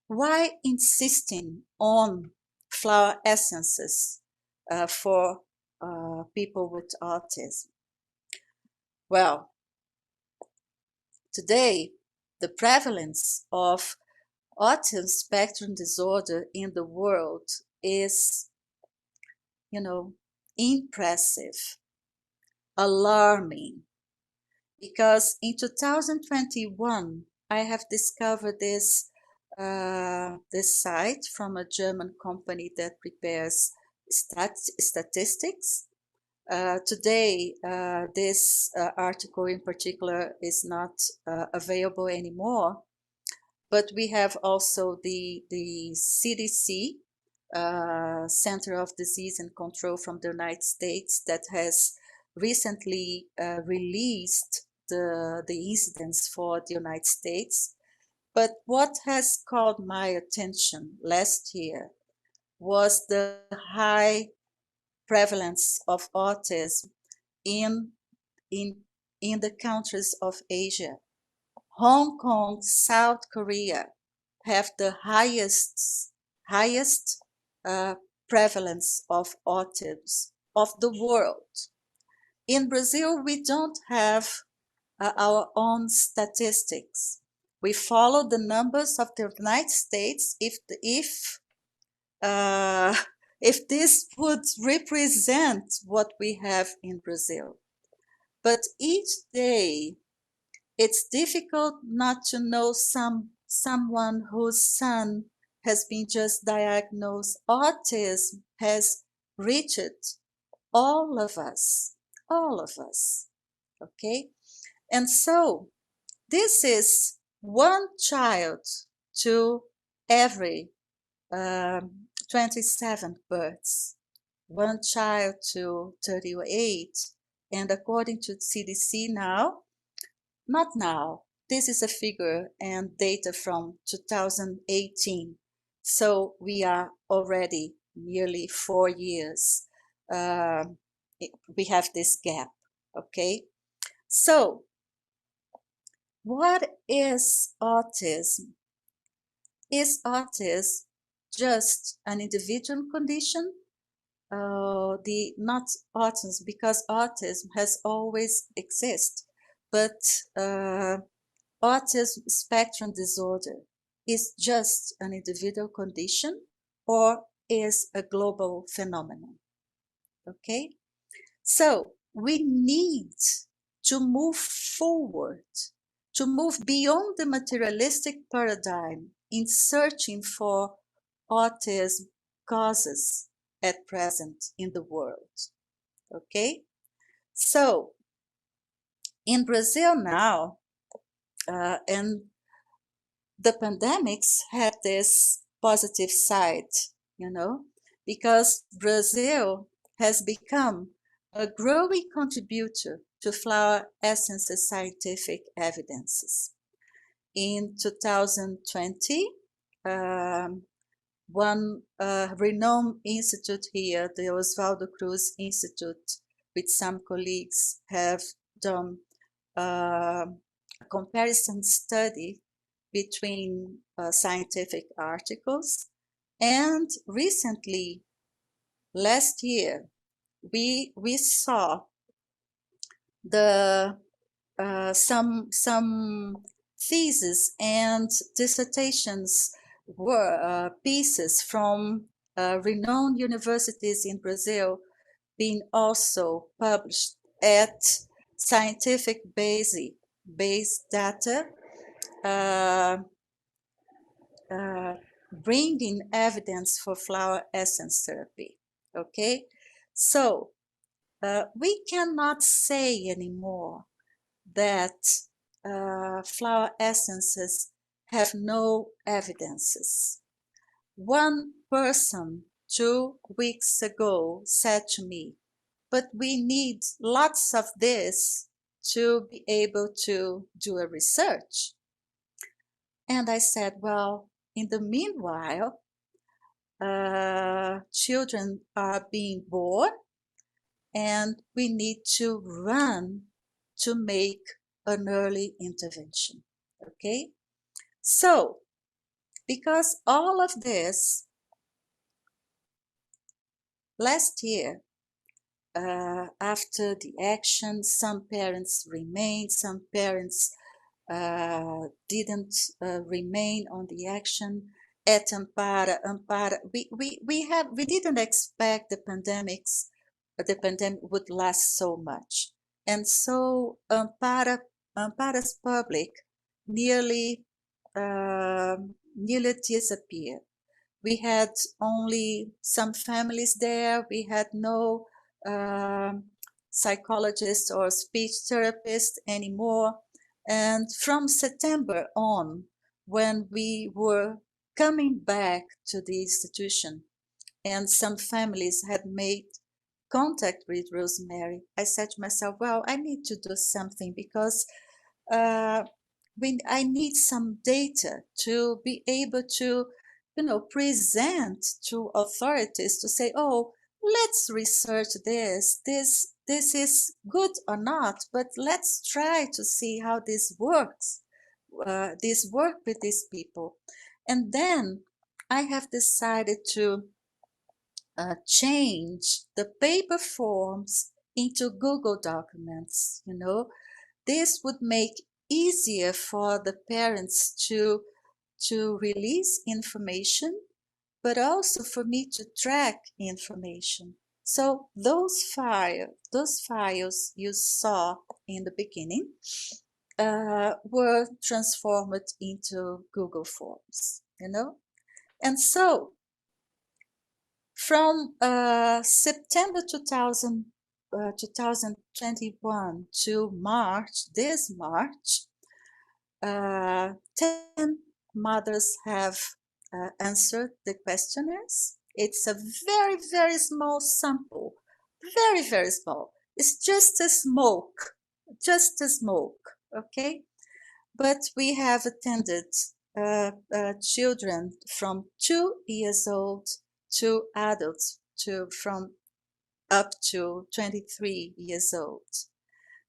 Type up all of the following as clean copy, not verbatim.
why insisting on flower essences for people with autism? Well, today, the prevalence of autism spectrum disorder in the world is, impressive, alarming, because in 2021, I have discovered this site from a German company that prepares statistics. Today, this article in particular is not available anymore, but we have also the CDC, Center of Disease and Control from the United States, that has recently released the incidence for the United States. But what has caught my attention last year was the high prevalence of autism in the countries of Asia. Hong Kong, South Korea have the highest prevalence of autism of the world. In Brazil, we don't have our own statistics. We follow the numbers of the United States if this would represent what we have in Brazil. But each day, it's difficult not to know someone whose son has been just diagnosed. Autism has reached all of us, okay? And so this is one child to every 27 births, one child to 38, and according to CDC now, not now, this is a figure and data from 2018, so we are already nearly 4 years. We have this gap, okay? So, what is autism? Is autism just an individual condition? Not autism, because autism has always existed, but autism spectrum disorder is just an individual condition or is a global phenomenon, okay? So we need to move forward, to move beyond the materialistic paradigm in searching for autism causes at present in the world, okay? So in Brazil now, and the pandemics had this positive side, because Brazil has become a growing contributor to flower essences scientific evidences. In 2020, one renowned institute here, the Oswaldo Cruz Institute, with some colleagues, have done a comparison study between scientific articles, and recently, last year, we saw the some theses and dissertations were pieces from renowned universities in Brazil being also published at scientific based data, bringing evidence for flower essence therapy, okay? So we cannot say anymore that flower essences have no evidences. One person 2 weeks ago said to me, but we need lots of this to be able to do a research. And I said, well, in the meanwhile, children are being born, and we need to run to make an early intervention, okay? So Because all of this, last year, after the action, some parents remained, some parents didn't remain on the action. At AAMPARA, we didn't expect the pandemic would last so much, and so AAMPARA's public nearly nearly disappeared. We had only some families there. We had no psychologist or speech therapist anymore. And from September on, when we were coming back to the institution and some families had made contact with Rosemary, I said to myself, well, I need to do something because uh, I need some data to be able to, present to authorities to say, oh, let's research this. This is good or not, but let's try to see how this works. This work with these people, and then I have decided to change the paper forms into Google documents. This would make easier for the parents to release information, but also for me to track information. So those files you saw in the beginning were transformed into Google Forms, And so from September 2021 to this March, 10 mothers have answered the questionnaires. It's a very, very small sample, very, very small. It's just a smoke, okay? But we have attended children from 2 years old to adults from up to 23 years old.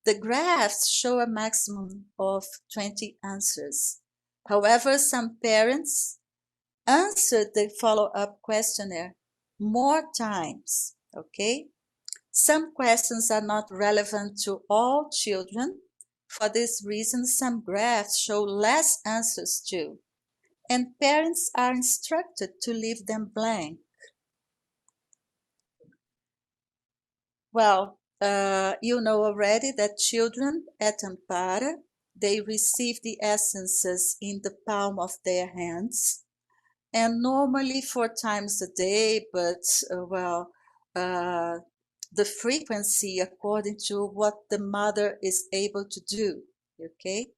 The graphs show a maximum of 20 answers. However, some parents answered the follow-up questionnaire more times, okay? Some questions are not relevant to all children. For this reason, some graphs show less answers too, and parents are instructed to leave them blank. Well, you know already that children at AAMPARA, they receive the essences in the palm of their hands, and normally 4 times a day, but the frequency according to what the mother is able to do, okay?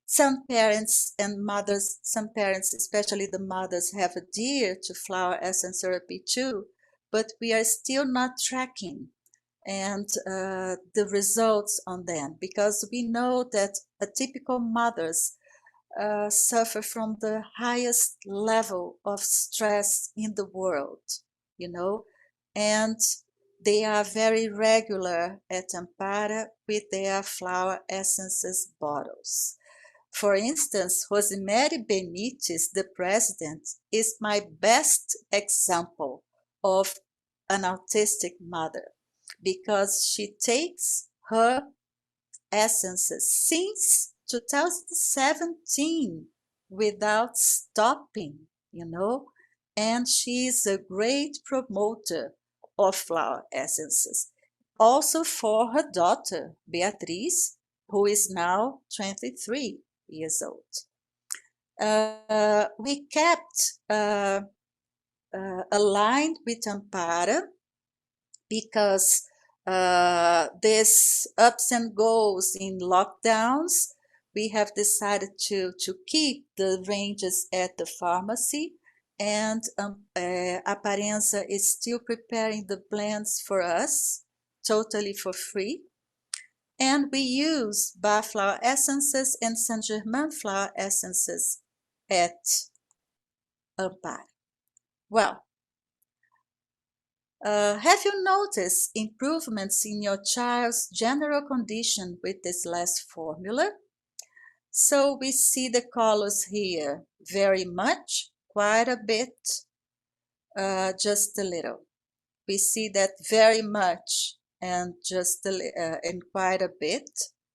Some parents, especially the mothers, have adhered to flower essence therapy too, but we are still not tracking and the results on them, because we know that atypical mothers suffer from the highest level of stress in the world, and they are very regular at AAMPARA with their flower essences bottles. For instance, Rosemary Benítez, the president, is my best example of an autistic mother, because she takes her essences since 2017 without stopping, and she is a great promoter of flower essences. Also for her daughter, Beatriz, who is now 23 years old. We kept aligned with AAMPARA because this ups and goes in lockdowns, we have decided to keep the ranges at the pharmacy, and Aparenza is still preparing the blends for us totally for free. And we use Bar flower essences and Saint Germain flower essences at AAMPARA. Well, have you noticed improvements in your child's general condition with this last formula? So we see the colors here, very much, quite a bit, just a little. We see that very much and just and quite a bit,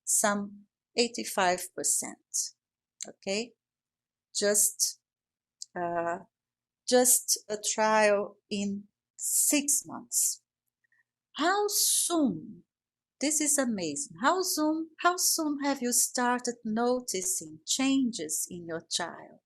some 85%. Okay, just uh, just a trial in 6 months. How soon? This is amazing. How soon have you started noticing changes in your child?